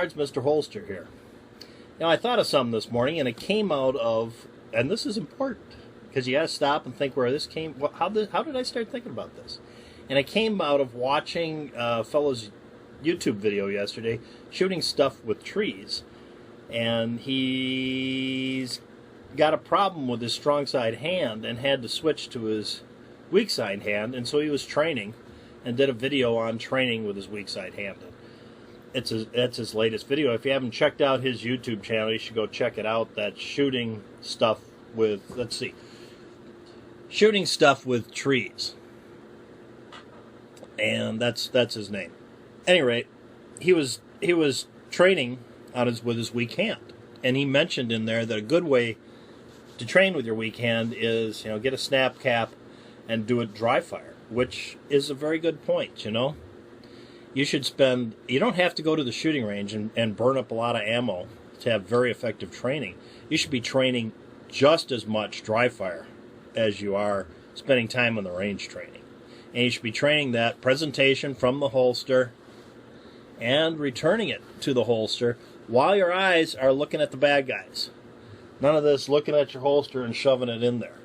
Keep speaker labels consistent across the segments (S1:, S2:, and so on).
S1: Cards, MrHolster here. Now, I thought of something this morning, and it came out of, and this is important, because you got to stop and think where this came, how did I start thinking about this? And it came out of watching a fellow's YouTube video yesterday, shooting stuff with trees, and he's got a problem with his strong side hand and had to switch to his weak side hand, and so he was training and did a video on training with his weak side hand. That's his latest video. If you haven't checked out his YouTube channel, you should go check it out. That's shooting stuff with, let's see, shooting stuff with trees, and that's his name. At any rate, he was training with his weak hand, and he mentioned in there that a good way to train with your weak hand is, get a snap cap and do it dry fire, which is a very good point. You don't have to go to the shooting range and burn up a lot of ammo to have very effective training. You should be training just as much dry fire as you are spending time on the range training. And you should be training that presentation from the holster and returning it to the holster while your eyes are looking at the bad guys. None of this looking at your holster and shoving it in there.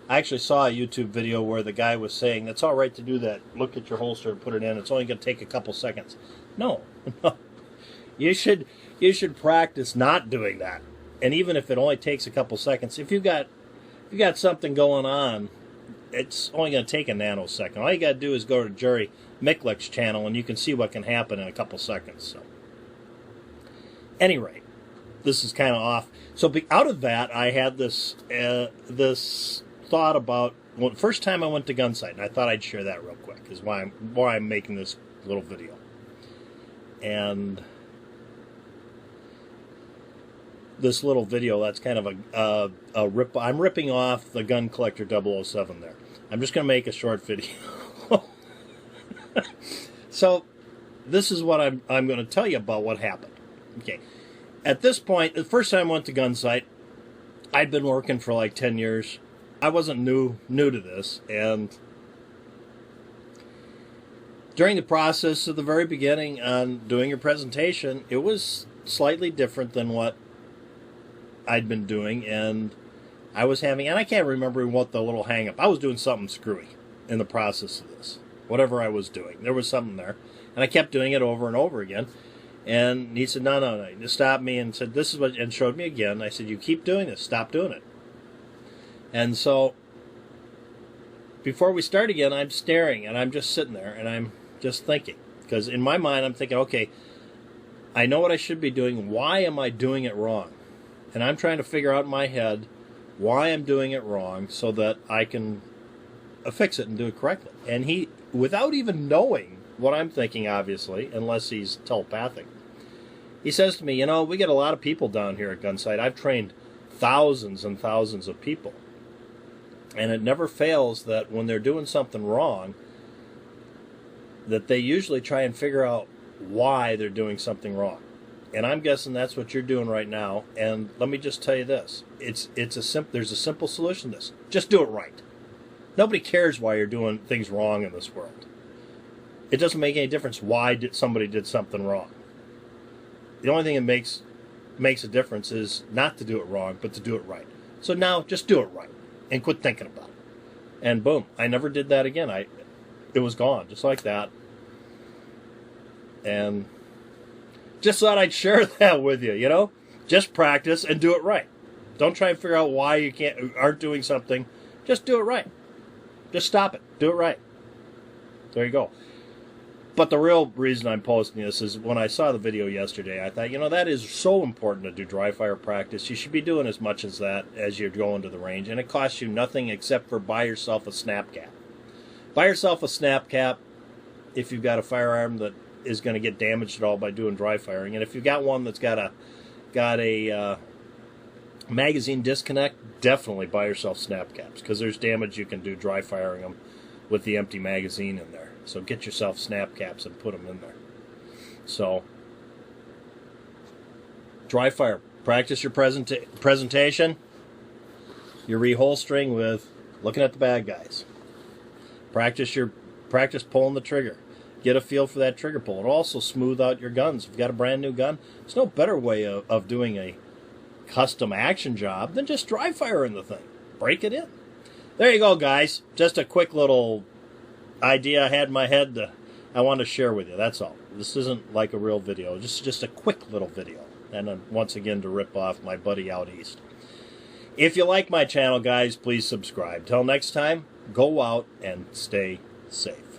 S1: I actually saw a YouTube video where the guy was saying, it's all right to do that. Look at your holster and put it in. It's only going to take a couple seconds. No. You should practice not doing that. And even if it only takes a couple seconds, if you got something going on, it's only going to take a nanosecond. All you got to do is go to Jerry Micklick's channel, and you can see what can happen in a couple seconds. So, any rate, this is kind of off. So out of that, I had this thought about, well, the first time I went to Gunsight, and I thought I'd share that real quick, is why I'm making this little video. And this little video, that's kind of a rip. I'm ripping off the Gun Collector 007 there. I'm just going to make a short video. So this is what I'm going to tell you about what happened. Okay. At this point, the first time I went to Gunsight, I'd been working for like 10 years. I wasn't new to this, and during the process of the very beginning on doing your presentation, it was slightly different than what I'd been doing, and I was having, and I can't remember what the little hang-up. I was doing something screwy in the process of this. Whatever I was doing, there was something there, and I kept doing it over and over again. And he said, no, he just stopped me and said, this is what, and showed me again. I said, you keep doing this, stop doing it. And so, before we start again, I'm staring, and I'm just sitting there, and I'm just thinking. Because in my mind, I'm thinking, okay, I know what I should be doing. Why am I doing it wrong? And I'm trying to figure out in my head why I'm doing it wrong so that I can fix it and do it correctly. And he, without even knowing what I'm thinking, obviously, unless he's telepathic, he says to me, we get a lot of people down here at Gunsight. I've trained thousands and thousands of people. And it never fails that when they're doing something wrong, that they usually try and figure out why they're doing something wrong. And I'm guessing that's what you're doing right now. And let me just tell you this. There's a simple solution to this. Just do it right. Nobody cares why you're doing things wrong in this world. It doesn't make any difference why somebody did something wrong. The only thing that makes a difference is not to do it wrong, but to do it right. So now, just do it right. And quit thinking about it. And boom, I never did that again. It was gone, just like that. And just thought I'd share that with you, Just practice and do it right. Don't try and figure out why you aren't doing something. Just do it right. Just stop it. Do it right. There you go. But the real reason I'm posting this is when I saw the video yesterday, I thought, that is so important to do dry fire practice. You should be doing as much as that as you're going to the range, and it costs you nothing except for buy yourself a snap cap. Buy yourself a snap cap if you've got a firearm that is going to get damaged at all by doing dry firing, and if you've got one that's got a magazine disconnect, definitely buy yourself snap caps, because there's damage you can do dry firing them with the empty magazine in there. So get yourself snap caps and put them in there. So, dry fire. Practice your presentation. You're reholstering with looking at the bad guys. Practice pulling the trigger. get a feel for that trigger pull. It'll also smooth out your guns. If you've got a brand new gun, there's no better way of doing a custom action job than just dry firing the thing. Break it in. There you go, guys. Just a quick little idea I had in my head that I wanted to share with you. That's all. This isn't like a real video. Just a quick little video. And then once again to rip off my buddy out east. If you like my channel, guys, please subscribe. Till next time, go out and stay safe.